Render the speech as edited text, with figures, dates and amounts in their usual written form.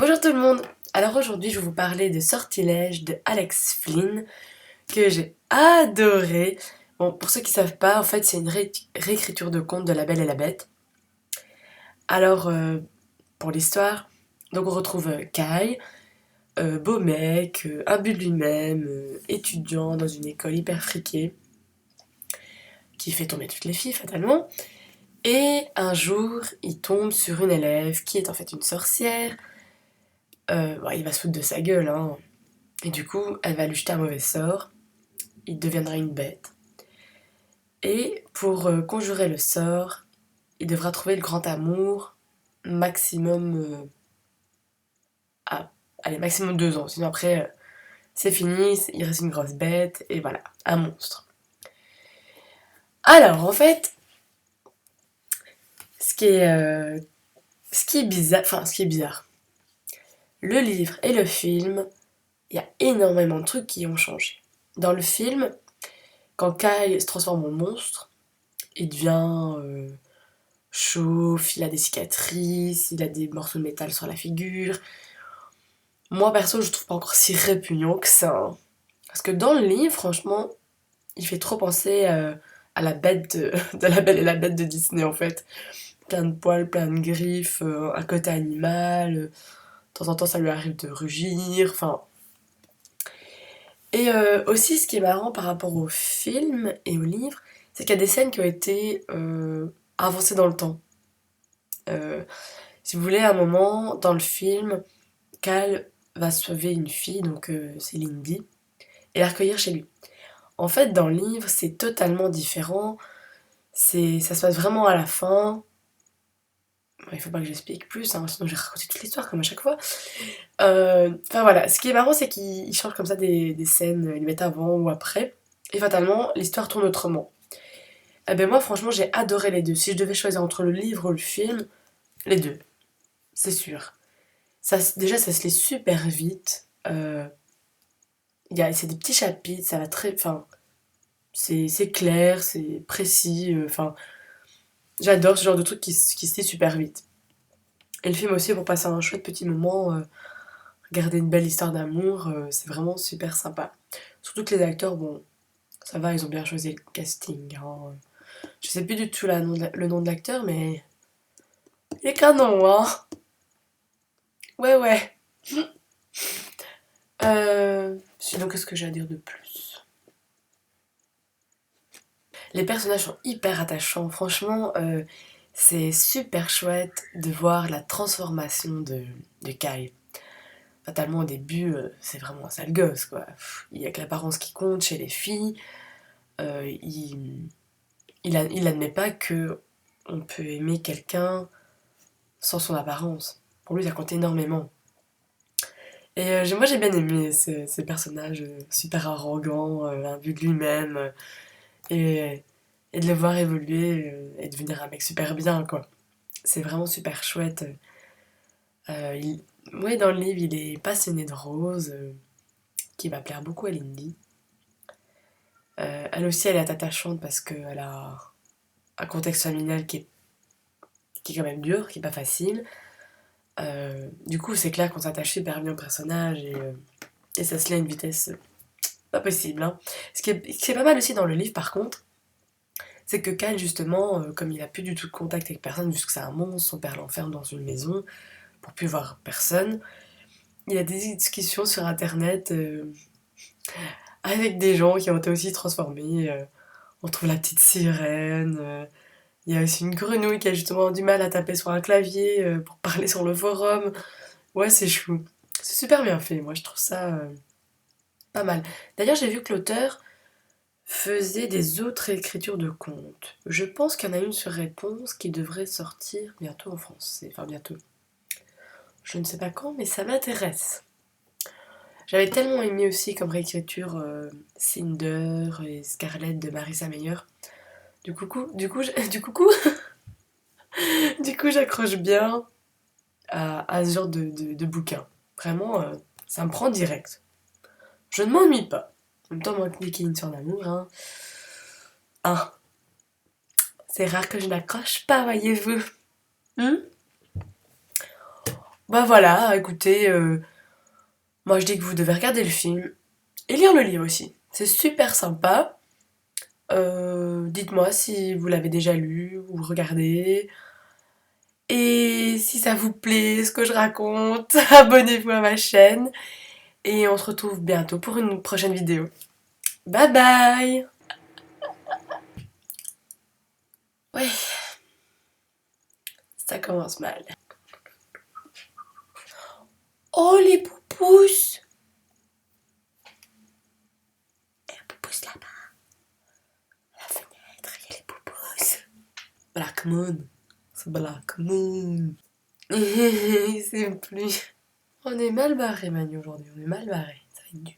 Bonjour tout le monde. Alors aujourd'hui je vais vous parler de Sortilèges de Alex Flynn que j'ai adoré. Bon, pour ceux qui savent pas, en fait c'est une réécriture de conte de La Belle et la Bête. Alors pour l'histoire, donc on retrouve Kai, beau mec, imbu de lui-même, étudiant dans une école hyper friquée, qui fait tomber toutes les filles fatalement. Et un jour il tombe sur une élève qui est en fait une sorcière. Bon, il va se foutre de sa gueule, hein. Et du coup, elle va lui jeter un mauvais sort. Il deviendra une bête. Et pour conjurer le sort, il devra trouver le grand amour maximum allez, maximum 2 ans. Sinon après, c'est fini, il reste une grosse bête, et voilà, un monstre. Alors, en fait, ce qui est bizarre, le livre et le film, il y a énormément de trucs qui ont changé. Dans le film, quand Kai se transforme en monstre, il devient chauve, il a des cicatrices, il a des morceaux de métal sur la figure. Moi perso, je trouve pas encore si répugnant que ça, hein. Parce que dans le livre, franchement, il fait trop penser à la bête de La Belle et la Bête de Disney en fait. Plein de poils, plein de griffes, un côté animal, de temps en temps ça lui arrive de rugir, enfin. Et aussi, ce qui est marrant par rapport au film et au livre, c'est qu'il y a des scènes qui ont été avancées dans le temps. Euh, Si vous voulez, à un moment, dans le film, Cal va sauver une fille, donc c'est Lindy, et la recueillir chez lui. En fait, dans le livre, c'est totalement différent. Ça se passe vraiment à la fin. Bon, il faut pas que j'explique plus, hein, sinon je vais raconter toute l'histoire comme à chaque fois. Enfin voilà, ce qui est marrant, c'est qu'ils changent comme ça des scènes, ils les mettent avant ou après. Et fatalement, l'histoire tourne autrement. Eh ben moi, franchement, j'ai adoré les deux. Si je devais choisir entre le livre ou le film, les deux, c'est sûr. Déjà, ça se lit super vite. C'est des petits chapitres, ça va très. Enfin, c'est clair, c'est précis. Enfin, j'adore ce genre de truc qui se lit super vite. Et le film aussi, pour passer un chouette petit moment, regarder une belle histoire d'amour, c'est vraiment super sympa. Surtout que les acteurs, bon, ça va, ils ont bien choisi le casting, hein. Je sais plus du tout le nom de l'acteur, mais il est canon, hein. Ouais, ouais. Sinon, qu'est-ce que j'ai à dire de plus? Les personnages sont hyper attachants, franchement, c'est super chouette de voir la transformation de Kai. Fatalement, au début, c'est vraiment un sale gosse, quoi. Il y a que l'apparence qui compte chez les filles. Il admet pas que on peut aimer quelqu'un sans son apparence. Pour lui, ça compte énormément. Et moi, j'ai bien aimé ces personnages super arrogants, imbus de lui-même, et, et de le voir évoluer et devenir un mec super bien, quoi. C'est vraiment super chouette. Euh, il... Ouais, dans le livre, il est passionné de Rose, qui va plaire beaucoup à Lindy. Elle aussi, elle est attachante parce qu'elle a un contexte familial qui est quand même dur, qui est pas facile. Du coup, c'est clair qu'on s'attache super bien au personnage et ça se lit à une vitesse pas possible, hein. Ce qui est pas mal aussi dans le livre, par contre, c'est que Cal, justement, comme il a plus du tout de contact avec personne, vu que c'est un monstre, son père l'enferme dans une maison pour plus voir personne, il a des discussions sur internet avec des gens qui ont été aussi transformés. On trouve la petite sirène. Il y a aussi une grenouille qui a justement du mal à taper sur un clavier pour parler sur le forum. Ouais, c'est chou. C'est super bien fait, moi je trouve ça pas mal. D'ailleurs, j'ai vu que l'auteur faisait des autres écritures de contes. Je pense qu'il y en a une sur Réponse qui devrait sortir bientôt en français. Enfin, bientôt. Je ne sais pas quand, mais ça m'intéresse. J'avais tellement aimé aussi comme réécriture Cinder et Scarlett de Marissa Meyer. Du coup, j'accroche bien à ce genre de bouquin. Vraiment, ça me prend direct. Je ne m'ennuie pas. En même temps, moi, dès qu'il y a une histoire d'amour, hein, ah, c'est rare que je n'accroche pas, voyez-vous. Hmm. Bah voilà, écoutez, moi je dis que vous devez regarder le film et lire le livre aussi. C'est super sympa. Dites-moi si vous l'avez déjà lu ou regardé. Et si ça vous plaît ce que je raconte, abonnez-vous à ma chaîne. Et on se retrouve bientôt pour une prochaine vidéo. Bye bye! Ouais, ça commence mal. Oh les poupous! Les poupous là-bas, à la fenêtre, il y a les poupous. Black Moon, c'est Black Moon. C'est plus. On est mal barré Manu aujourd'hui, on est mal barré. Ça va être dur.